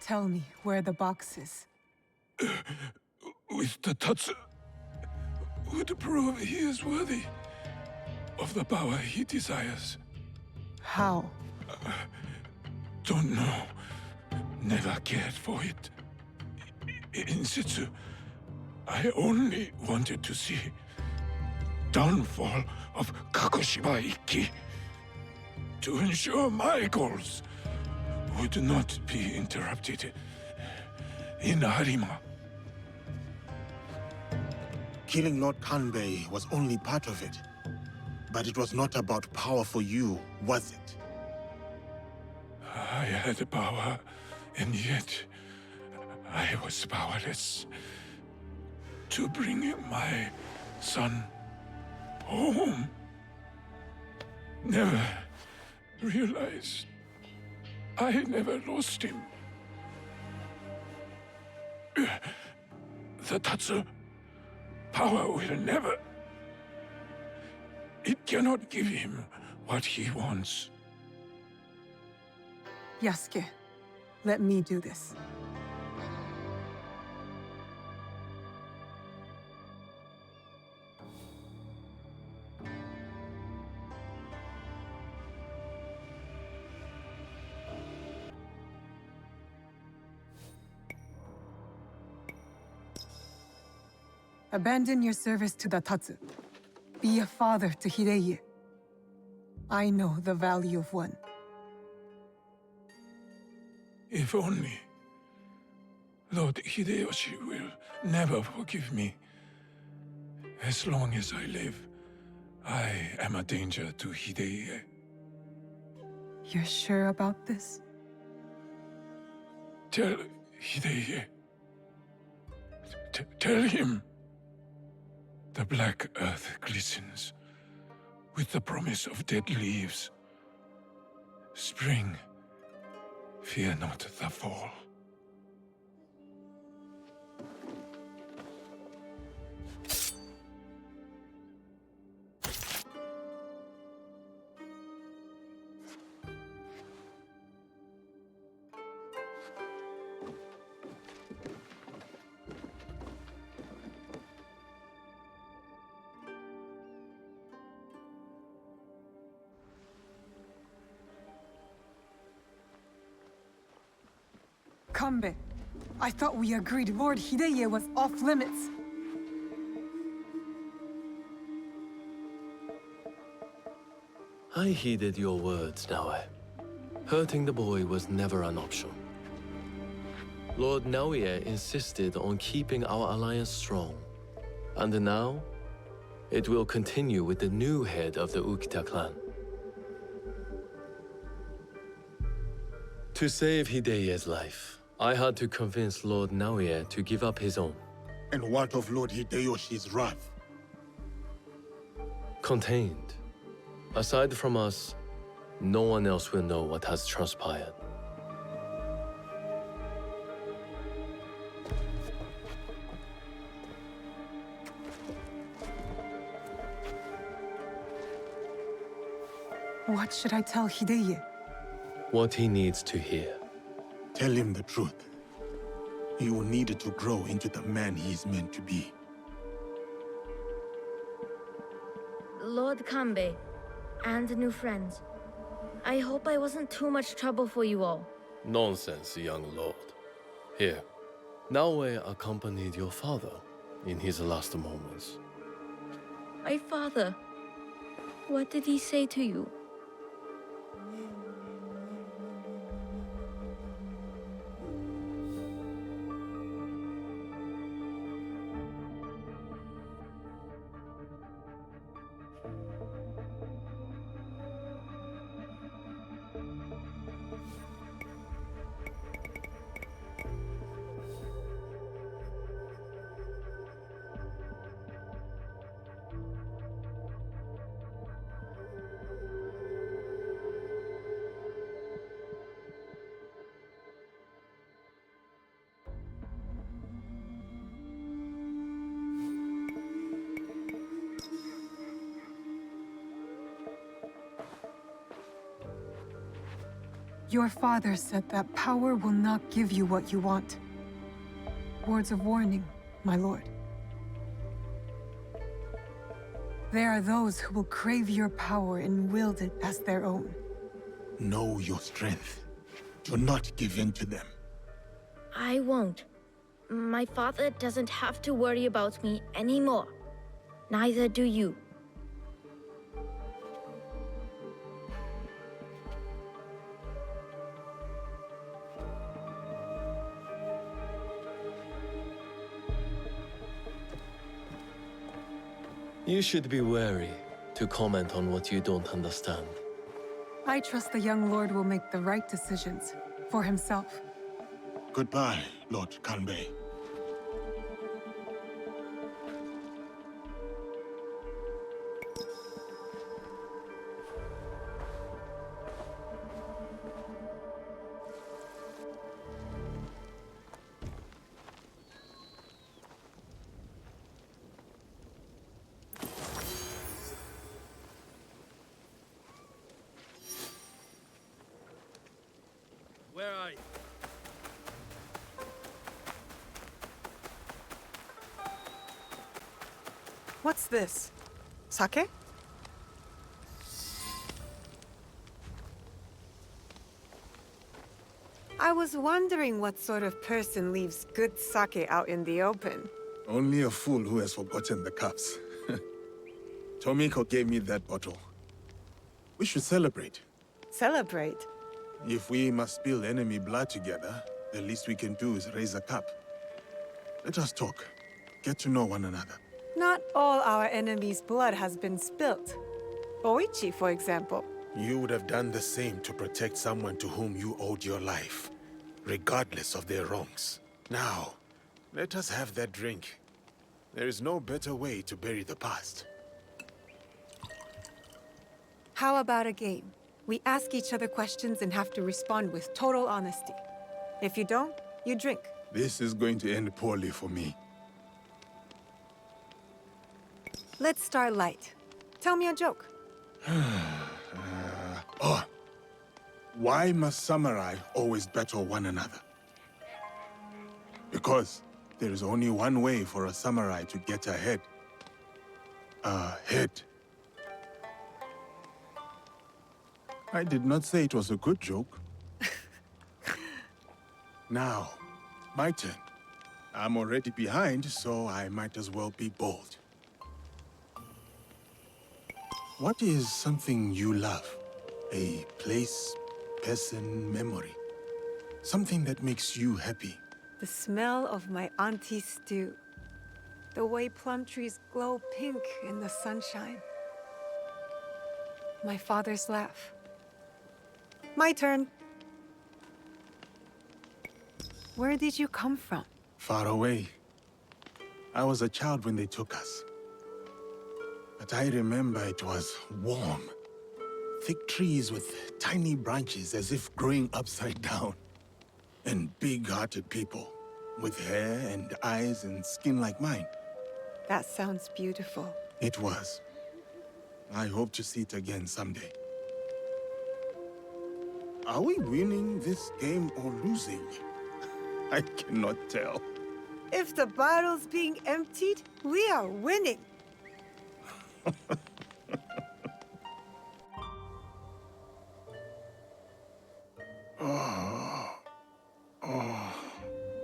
Tell me where the box is.
With the Tatsu, would prove he is worthy of the power he desires.
How?
Don't know. Never cared for it. In situ, I only wanted to see downfall of Kakushiba Ikki to ensure my goals would not be interrupted in Harima.
Killing Lord Kanbei was only part of it. But it was not about power for you, was it?
I had power, and yet I was powerless to bring my son home. Never realized I never lost him. The Tatsu power will never. It cannot give him what he wants.
Yasuke, let me do this. Abandon your service to the Tatsu. Be a father to Hideye. I know the value of one.
If only Lord Hideyoshi will never forgive me. As long as I live, I am a danger to Hideye.
You're sure about this?
Tell Hideye. Tell him. The black earth glistens with the promise of dead leaves. Spring, fear not the fall.
Kanbei, I thought we agreed Lord Hideye was off limits.
I heeded your words, Naoe. Hurting the boy was never an option. Lord Naoye insisted on keeping our alliance strong. And now, it will continue with the new head of the Ukita clan. To save Hideye's life, I had to convince Lord Naoye to give up his own.
And what of Lord Hideyoshi's wrath?
Contained. Aside from us, no one else will know what has transpired.
What should I tell Hideye?
What he needs to hear.
Tell him the truth. He will need it to grow into the man he is meant to be.
Lord Kanbei, and new friends. I hope I wasn't too much trouble for you all.
Nonsense, young lord. Here, Naoe accompanied your father in his last moments.
My father. What did he say to you?
Your father said that power will not give you what you want. Words of warning, my lord. There are those who will crave your power and wield it as their own.
Know your strength. Do not give in to them.
I won't. My father doesn't have to worry about me anymore. Neither do you.
You should be wary to comment on what you don't understand.
I trust the young lord will make the right decisions for himself.
Goodbye, Lord Kanbei.
Where are you?
What's this? Sake? I was wondering what sort of person leaves good sake out in the open.
Only a fool who has forgotten the cups. Tomiko gave me that bottle. We should celebrate.
Celebrate?
If we must spill enemy blood together, the least we can do is raise a cup. Let us talk. Get to know one another.
Not all our enemies' blood has been spilt. Oichi, for example.
You would have done the same to protect someone to whom you owed your life, regardless of their wrongs. Now, let us have that drink. There is no better way to bury the past.
How about a game? We ask each other questions and have to respond with total honesty. If you don't, you drink.
This is going to end poorly for me.
Let's start light. Tell me a joke.
Why must samurai always battle one another? Because there is only one way for a samurai to get ahead. Ahead. I did not say it was a good joke. Now, my turn. I'm already behind, so I might as well be bold. What is something you love? A place, person, memory. Something that makes you happy.
The smell of my auntie's stew. The way plum trees glow pink in the sunshine. My father's laugh. My turn. Where did you come from?
Far away. I was a child when they took us. But I remember it was warm. Thick trees with tiny branches as if growing upside down. And big-hearted people, with hair and eyes and skin like mine.
That sounds beautiful.
It was. I hope to see it again someday. Are we winning this game or losing? I cannot tell.
If the bottle's being emptied, we are winning.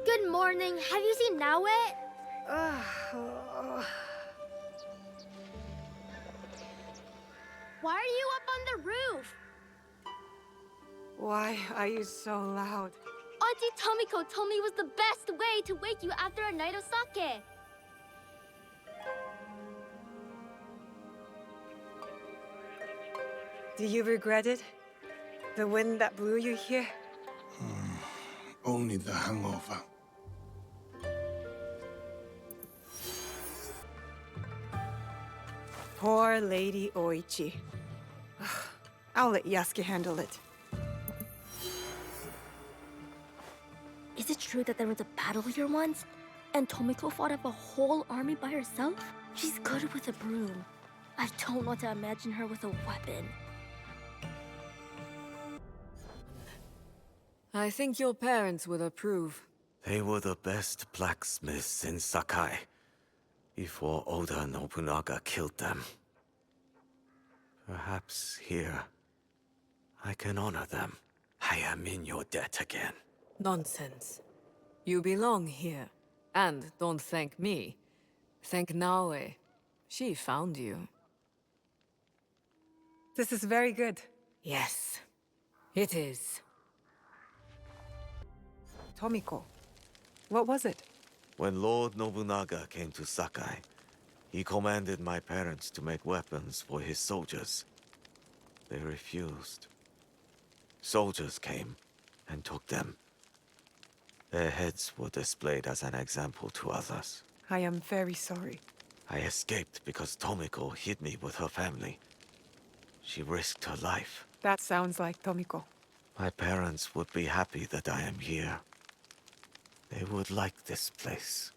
Good morning. Have you seen Nawe? Why are you up on the roof?
Why are you so loud?
Auntie Tomiko told me it was the best way to wake you after a night of sake.
Do you regret it? The wind that blew you here?
Only the hangover.
Poor Lady Oichi. I'll let Yasuke handle it.
Is it true that there was a battle here once? And Tomiko fought off a whole army by herself? She's good with a broom. I don't want to imagine her with a weapon.
I think your parents would approve.
They were the best blacksmiths in Sakai before Oda Nobunaga killed them. Perhaps here I can honor them. I am in your debt again.
Nonsense. You belong here. And don't thank me. Thank Naue. She found you.
This is very good.
Yes, it is.
Tomiko, what was it?
When Lord Nobunaga came to Sakai, he commanded my parents to make weapons for his soldiers. They refused. Soldiers came and took them. Their heads were displayed as an example to others.
I am very sorry.
I escaped because Tomiko hid me with her family. She risked her life.
That sounds like Tomiko.
My parents would be happy that I am here. They would like this place.